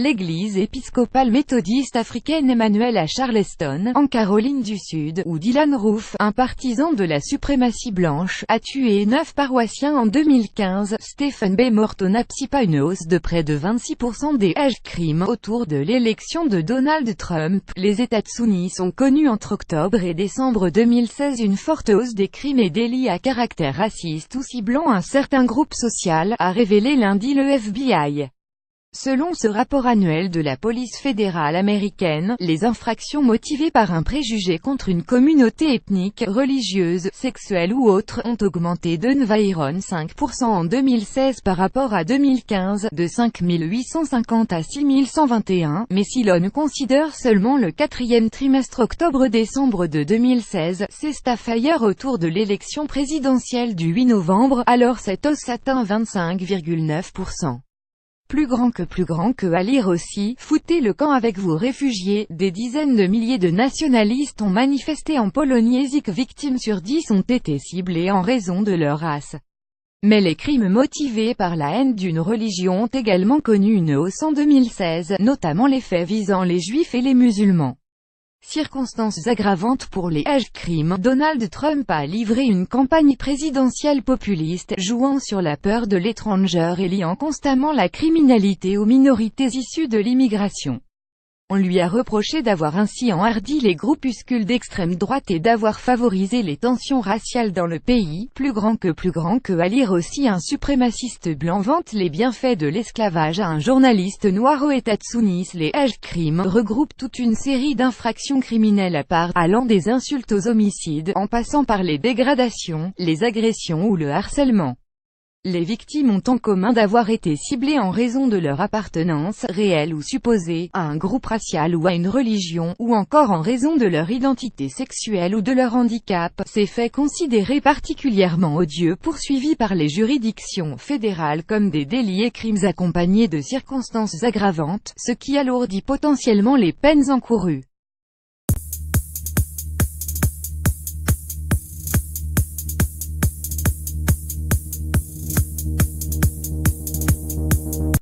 L'Église épiscopale méthodiste africaine Emmanuel à Charleston, en Caroline du Sud, où Dylann Roof, un partisan de la suprématie blanche, a tué 9 paroissiens en 2015. Stephen B. Morton anticipe une hausse de près de 26% des hate crimes autour de l'élection de Donald Trump. Les États-Unis ont connu entre octobre et décembre 2016 une forte hausse des crimes et délits à caractère raciste ou ciblant un certain groupe social, a révélé lundi le FBI. Selon ce rapport annuel de la police fédérale américaine, les infractions motivées par un préjugé contre une communauté ethnique, religieuse, sexuelle ou autre, ont augmenté d'environ 5% en 2016 par rapport à 2015, de 5 850 à 6 121, mais si l'on considère seulement le quatrième trimestre octobre-décembre de 2016, c'est ailleurs autour de l'élection présidentielle du 8 novembre, alors cette hausse atteint 25,9%. Plus grand que à lire aussi, foutez le camp avec vos réfugiés. Des dizaines de milliers de nationalistes ont manifesté en Pologne. 8 victimes sur 10 ont été ciblées en raison de leur race. Mais les crimes motivés par la haine d'une religion ont également connu une hausse en 2016, notamment les faits visant les juifs et les musulmans. Circonstances aggravantes pour les hate crimes. Donald Trump a livré une campagne présidentielle populiste, jouant sur la peur de l'étranger et liant constamment la criminalité aux minorités issues de l'immigration. On lui a reproché d'avoir ainsi enhardi les groupuscules d'extrême droite et d'avoir favorisé les tensions raciales dans le pays. Plus grand que à lire aussi, un suprémaciste blanc vante les bienfaits de l'esclavage à un journaliste noir aux États-Unis. Les hate crimes regroupent toute une série d'infractions criminelles à part, allant des insultes aux homicides, en passant par les dégradations, les agressions ou le harcèlement. Les victimes ont en commun d'avoir été ciblées en raison de leur appartenance, réelle ou supposée, à un groupe racial ou à une religion, ou encore en raison de leur identité sexuelle ou de leur handicap. Ces faits considérés particulièrement odieux poursuivis par les juridictions fédérales comme des délits et crimes accompagnés de circonstances aggravantes, ce qui alourdit potentiellement les peines encourues.